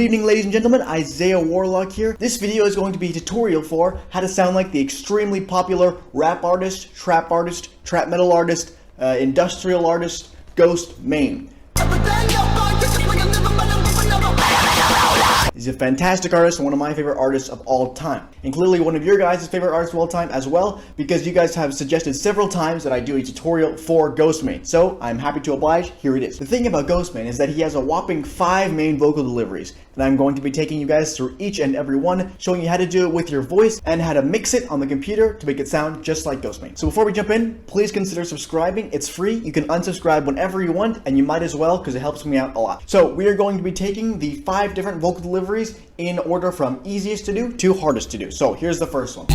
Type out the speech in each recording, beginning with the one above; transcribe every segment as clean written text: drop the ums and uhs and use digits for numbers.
evening, ladies and gentlemen, Isaiah Warlock here. This video is going to be a tutorial for how to sound like the extremely popular rap artist, trap metal artist, industrial artist, GHOSTMANE. He's a fantastic artist and one of my favorite artists of all time. And clearly one of your guys' favorite artists of all time as well, because you guys have suggested several times that I do a tutorial for GHOSTMANE. So I'm happy to oblige, here it is. The thing about GHOSTMANE is that he has a whopping 5 main vocal deliveries. And I'm going to be taking you guys through each and every one, showing you how to do it with your voice and how to mix it on the computer to make it sound just like GHOSTMANE. So before we jump in, please consider subscribing. It's free. You can unsubscribe whenever you want, and you might as well because it helps me out a lot. So we are going to be taking the 5 different vocal deliveries in order from easiest to do to hardest to do. So here's the first one. The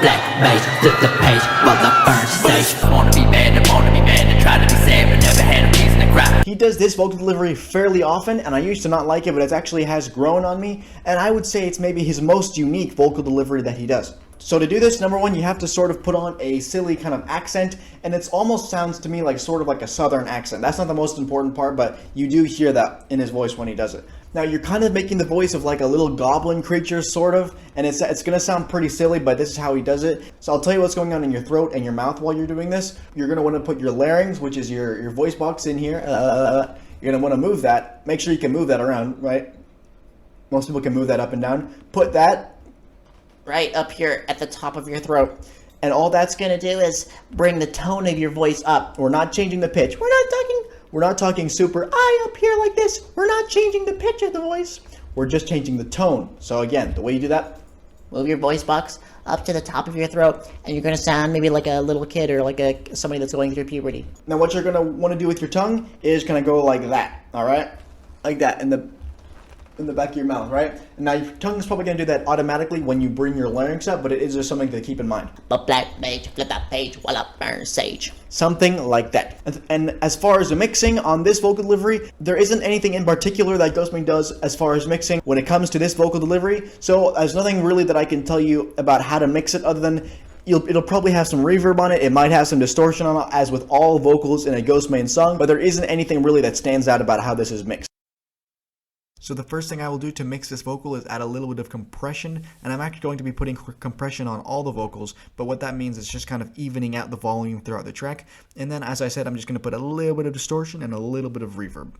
black mage, flip the page while I burn stage. I wanna be bad, and try to be sad, but never had a reason to cry. He does this vocal delivery fairly often, and I used to not like it, but it actually has grown on me, and I would say it's maybe his most unique vocal delivery that he does. So to do this, number one, you have to sort of put on a silly kind of accent, and it almost sounds to me like sort of like a southern accent. That's not the most important part, but you do hear that in his voice when he does it. Now you're kind of making the voice of like a little goblin creature, sort of, and it's going to sound pretty silly, but this is how he does it. So I'll tell you what's going on in your throat and your mouth while you're doing this. You're going to want to put your larynx, which is your voice box, in here. You're going to want to move that. Make sure you can move that around, right? Most people can move that up and down. Put that right up here at the top of your throat. And all that's going to do is bring the tone of your voice up. We're not changing the pitch. We're not talking super high up here like this. We're not changing the pitch of the voice. We're just changing the tone. So again, the way you do that, move your voice box up to the top of your throat, and you're going to sound maybe like a little kid or like somebody that's going through puberty. Now what you're going to want to do with your tongue is kind of go like that, all right? Like that, in the back of your mouth, right? And now your tongue is probably going to do that automatically when you bring your larynx up, but it is just something to keep in mind. But black mage, flip that page while I burn sage. Something like that. And as far as the mixing on this vocal delivery, there isn't anything in particular that GHOSTMANE does as far as mixing when it comes to this vocal delivery. So there's nothing really that I can tell you about how to mix it other than it'll probably have some reverb on it. It might have some distortion on it, as with all vocals in a GHOSTMANE song, but there isn't anything really that stands out about how this is mixed. So the first thing I will do to mix this vocal is add a little bit of compression, and I'm actually going to be putting compression on all the vocals, but what that means is just kind of evening out the volume throughout the track. And then, as I said, I'm just going to put a little bit of distortion and a little bit of reverb.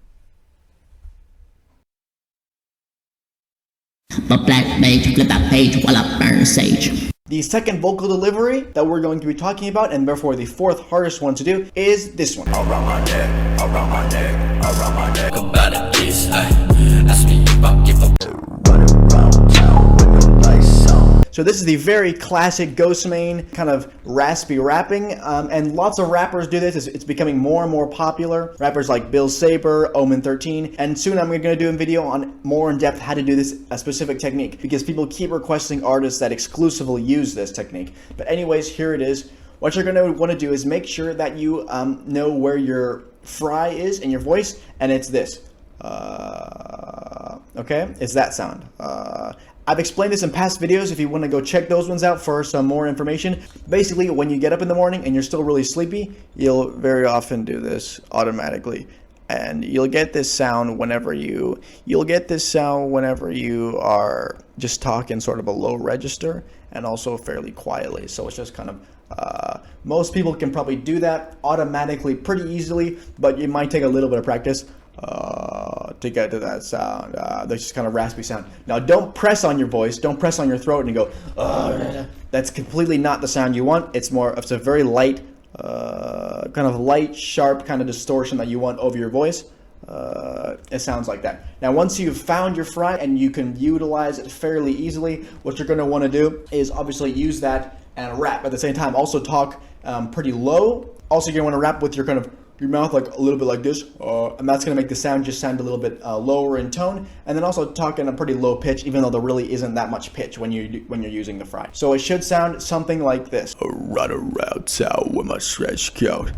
But black mage, flip that page while I burn sage. The second vocal delivery that we're going to be talking about, and therefore the 4th hardest one to do, is this one. Around my neck, around my neck, around my neck. About it, this, ask me if I give a run around town with no lights on. So this is the very classic GHOSTMANE kind of raspy rapping, and lots of rappers do this. It's becoming more and more popular. Rappers like Bill Saber, Omen 13, and soon I'm going to do a video on more in depth how to do this a specific technique, because people keep requesting artists that exclusively use this technique. But anyways, here it is. What you're going to want to do is make sure that you know where your fry is in your voice, and it's this. Okay, it's that sound. I've explained this in past videos if you want to go check those ones out for some more information. Basically, when you get up in the morning and you're still really sleepy, you'll very often do this automatically. And you'll get this sound whenever you are just talking sort of a low register and also fairly quietly. So it's just kind of, most people can probably do that automatically pretty easily, but you might take a little bit of practice to get to that sound. There's just kind of raspy sound. Now don't press on your voice, don't press on your throat and go, that's completely not the sound you want. It's a very light, kind of light, sharp kind of distortion that you want over your voice. It sounds like that. Now once you've found your fry and you can utilize it fairly easily, what you're going to want to do is obviously use that and rap at the same time. Also talk pretty low. Also you're going to want to rap with your kind of your mouth like a little bit like this, and that's going to make the sound just sound a little bit lower in tone, and then also talk in a pretty low pitch, even though there really isn't that much pitch when you're using the fry. So it should sound something like this. I run around town with my stretch coat.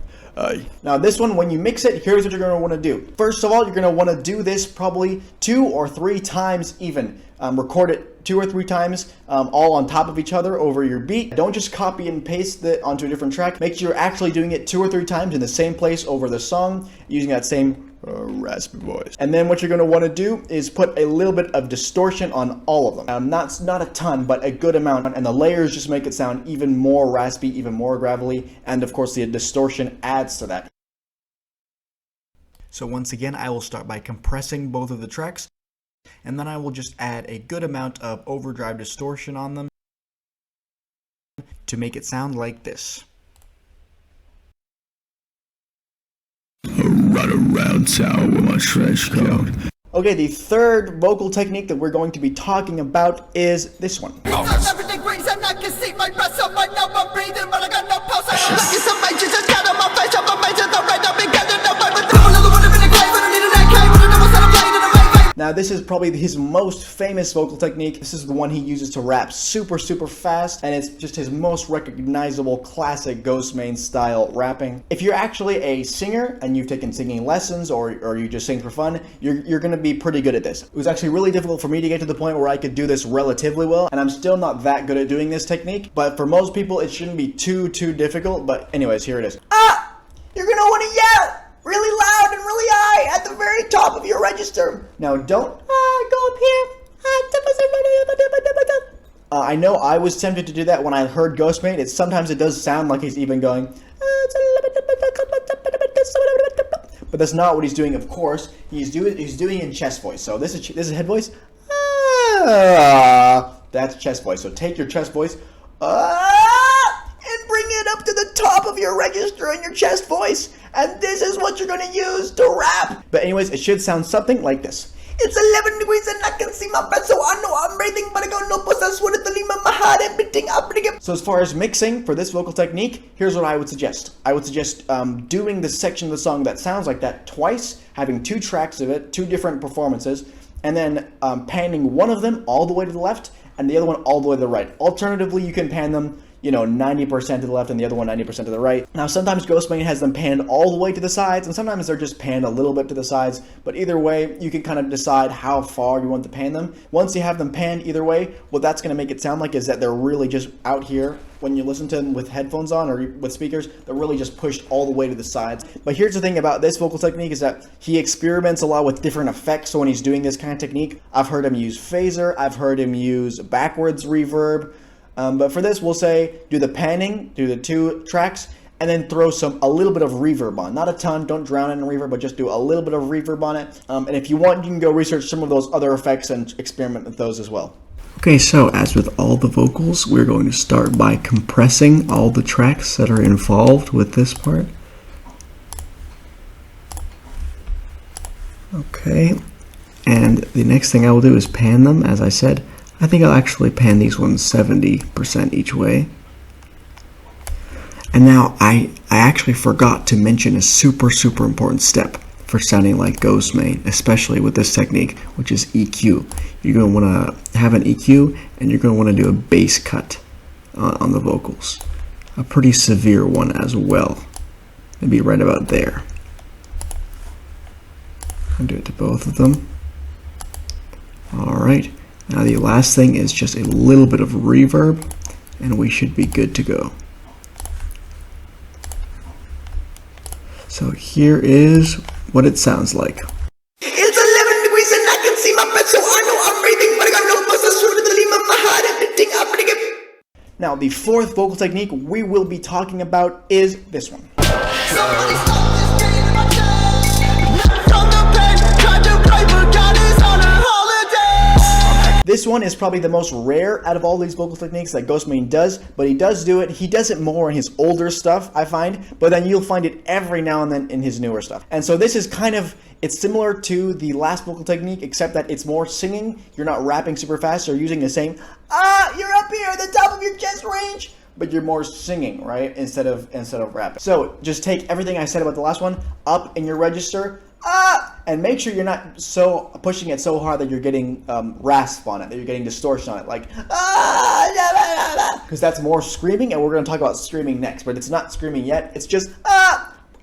Now this one, when you mix it, here's what you're going to want to do. First of all, you're going to want to do this probably 2 or 3 times even. Record it 2 or 3 times, all on top of each other over your beat. Don't just copy and paste it onto a different track. Make sure you're actually doing it 2 or 3 times in the same place over the song, using that same raspy voice. And then what you're going to want to do is put a little bit of distortion on all of them. Not a ton, but a good amount. And the layers just make it sound even more raspy, even more gravelly. And of course, the distortion adds to that. So once again, I will start by compressing both of the tracks. And then I will just add a good amount of overdrive distortion on them to make it sound like this. Run around town with my trench coat. Okay, the third vocal technique that we're going to be talking about is this one. Now this is probably his most famous vocal technique. This is the one he uses to rap super fast, and it's just his most recognizable classic Ghostmane style rapping. If you're actually a singer and you've taken singing lessons or you just sing for fun, you're gonna be pretty good at this. It was actually really difficult for me to get to the point where I could do this relatively well, and I'm still not that good at doing this technique, but for most people it shouldn't be too difficult. But anyways, here it is. You're gonna want to yell really loud and really high at the very top of your register. Now don't go up here. I know I was tempted to do that when I heard Ghostmane. Sometimes it does sound like he's even going, but that's not what he's doing. Of course, he's doing in chest voice. So this is head voice. That's chest voice. So take your chest voice and bring it up to the top of your register in your chest voice. And this is what you're gonna use to rap. But anyways, it should sound something like this. It's 11 degrees and I can see my breath, so I know I'm breathing, but I got no pulse, I swear to leave my heart and beating up. So as far as mixing for this vocal technique, here's what I would suggest. I would suggest doing the section of the song that sounds like that twice, having 2 tracks of it, 2 different performances, and then panning one of them all the way to the left and the other one all the way to the right. Alternatively, you can pan them 90% to the left and the other one 90% to the right. Now, sometimes Ghostmane has them panned all the way to the sides, and sometimes they're just panned a little bit to the sides, but either way, you can kind of decide how far you want to pan them. Once you have them panned either way, what that's going to make it sound like is that they're really just out here. When you listen to them with headphones on or with speakers, they're really just pushed all the way to the sides. But here's the thing about this vocal technique is that he experiments a lot with different effects. So when he's doing this kind of technique, I've heard him use phaser, I've heard him use backwards reverb. But for this, we'll say do the panning, do the 2 tracks, and then throw a little bit of reverb on. Not a ton, don't drown in reverb, but just do a little bit of reverb on it. And if you want, you can go research some of those other effects and experiment with those as well. Okay, so as with all the vocals, we're going to start by compressing all the tracks that are involved with this part. Okay, and the next thing I will do is pan them, as I said. I think I'll actually pan these ones 70% each way. And now I actually forgot to mention a super important step for sounding like Ghostmane, especially with this technique, which is EQ. You're going to want to have an EQ, and you're going to want to do a bass cut on the vocals. A pretty severe one as well. Maybe right about there. I'll do it to both of them. Alright. Now the last thing is just a little bit of reverb, and we should be good to go. So here is what it sounds like. It's 11 degrees and I can see my breath, so I know I'm breathing, but I got no pulse, I swear to the leave my heart and beating up pretty good. Now the 4th vocal technique we will be talking about is this one. This one is probably the most rare out of all these vocal techniques that Ghostmane does, but he does do it. He does it more in his older stuff, I find, but then you'll find it every now and then in his newer stuff. And so this is it's similar to the last vocal technique, except that it's more singing. You're not rapping super fast, you're using the same, you're up here at the top of your chest range, but you're more singing, right, instead of rapping. So just take everything I said about the last one up in your register, and make sure you're not so pushing it so hard that you're getting rasp on it, that you're getting distortion on it, like because that's more screaming, and we're going to talk about screaming next, but it's not screaming yet. It's just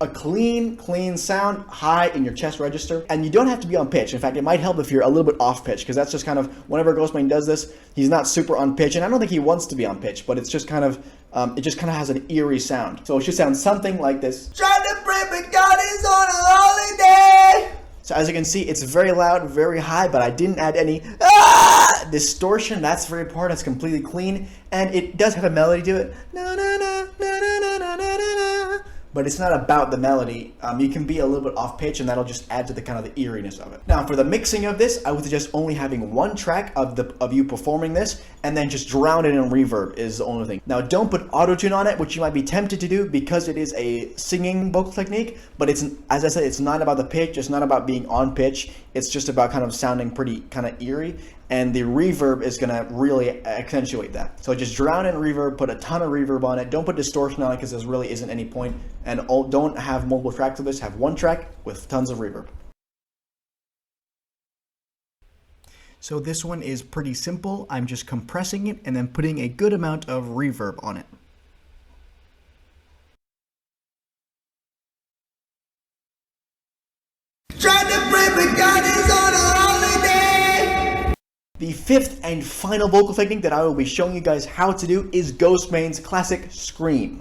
a clean sound high in your chest register, and you don't have to be on pitch. In fact, it might help if you're a little bit off pitch, because that's just kind of whenever Ghostmane does this, he's not super on pitch, and I don't think he wants to be on pitch, but it's just kind of it just kind of has an eerie sound. So it should sound something like this. Trying to pray, but God is on a holiday. So as you can see, it's very loud, very high, but I didn't add any distortion. That's the very part. It's completely clean, and it does have a melody to it. Na, na, na, na, na, na, na, na, na. But it's not about the melody. You can be a little bit off pitch, and that'll just add to the kind of the eeriness of it. Now, for the mixing of this, I would suggest only having one track of you performing this, and then just drown it in reverb is the only thing. Now, don't put auto-tune on it, which you might be tempted to do because it is a singing vocal technique. But it's, as I said, it's not about the pitch. It's not about being on pitch. It's just about kind of sounding pretty kind of eerie. And the reverb is going to really accentuate that. So just drown in reverb, put a ton of reverb on it. Don't put distortion on it because there really isn't any point. And don't have multiple tracks of this. Have one track with tons of reverb. So this one is pretty simple. I'm just compressing it and then putting a good amount of reverb on it. The fifth and final vocal technique that I will be showing you guys how to do is GHOSTMANE's classic scream.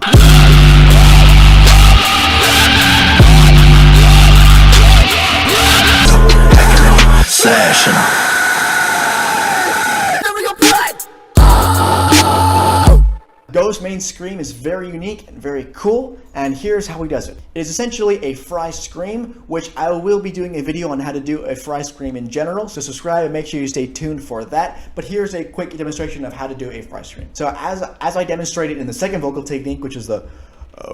GHOSTMANE's scream is very unique and very cool, and here's how he does it. It is essentially a fry scream, which I will be doing a video on how to do a fry scream in general, so subscribe and make sure you stay tuned for that. But here's a quick demonstration of how to do a fry scream. So as I demonstrated in the second vocal technique, which is the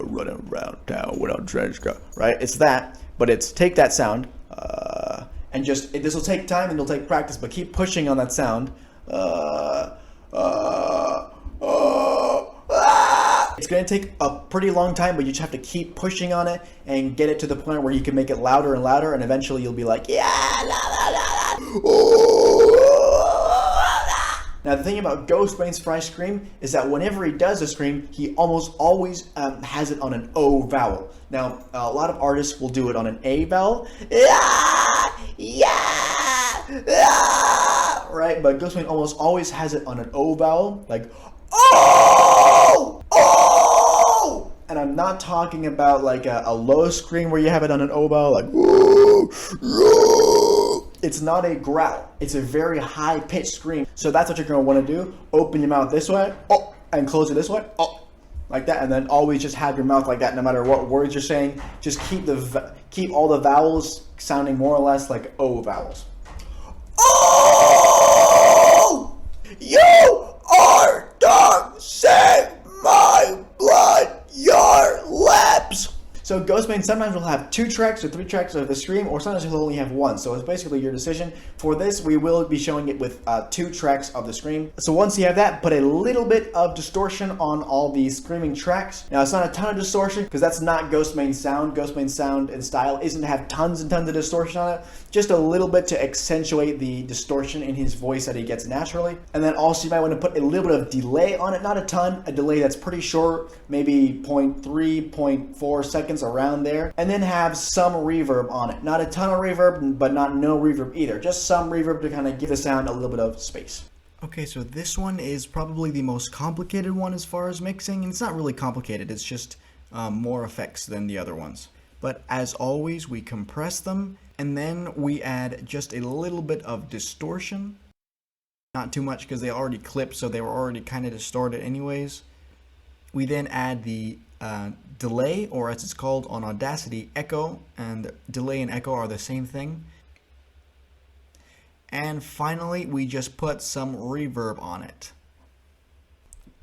running around town without trench coat, right? It's that, but it's take that sound, and just, this will take time and it'll take practice, but keep pushing on that sound. It's going to take a pretty long time, but you just have to keep pushing on it and get it to the point where you can make it louder and louder, and eventually you'll be like, yeah, la, la, la, la. Now the thing about GHOSTMANE's fry scream is that whenever he does a scream, he almost always has it on an O vowel. Now a lot of artists will do it on an A vowel, right? But GHOSTMANE almost always has it on an O vowel, like oh, oh. And I'm not talking about like a low scream where you have it on an O vowel, like whoa, whoa. It's not a growl. It's a very high pitched scream. So that's what you're going to want to do. Open your mouth this way, oh, and close it this way, oh, like that, and then always just have your mouth like that. No matter what words you're saying, just keep all the vowels sounding more or less like O vowels. Oh, you are done. Save my blood, your lips. So GHOSTMANE sometimes will have 2 tracks or 3 tracks of the scream, or sometimes he'll only have 1. So it's basically your decision. For this, we will be showing it with 2 tracks of the scream. So once you have that, put a little bit of distortion on all the screaming tracks. Now it's not a ton of distortion because that's not GHOSTMANE's sound. GHOSTMANE's sound and style isn't to have tons and tons of distortion on it. Just a little bit to accentuate the distortion in his voice that he gets naturally. And then also you might want to put a little bit of delay on it. Not a ton, a delay that's pretty short, maybe 0.3, 0.4 seconds, around there, and then have some reverb on it. Not a ton of reverb, but not no reverb either. Just some reverb to kind of give the sound a little bit of space. Okay, so this one is probably the most complicated one as far as mixing, and it's not really complicated, it's just more effects than the other ones. But as always, we compress them, and then we add just a little bit of distortion. Not too much because they already clipped, so they were already kind of distorted anyways. We then add the delay, or as it's called on Audacity, echo, and delay and echo are the same thing. And finally, we just put some reverb on it.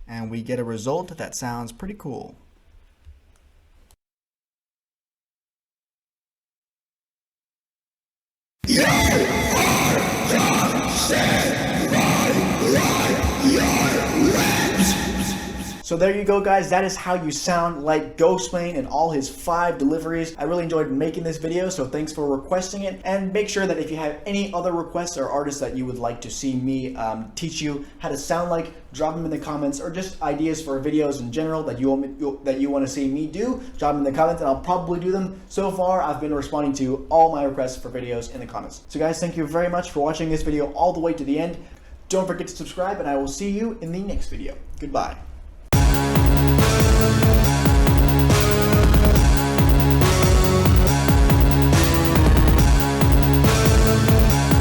And we get a result that sounds pretty cool. You are So there you go, guys. That is how you sound like GHOSTMANE in all his 5 deliveries. I really enjoyed making this video, so thanks for requesting it. And make sure that if you have any other requests or artists that you would like to see me teach you how to sound like, drop them in the comments, or just ideas for videos in general that you want to see me do. Drop them in the comments, and I'll probably do them. So far, I've been responding to all my requests for videos in the comments. So guys, thank you very much for watching this video all the way to the end. Don't forget to subscribe, and I will see you in the next video. Goodbye.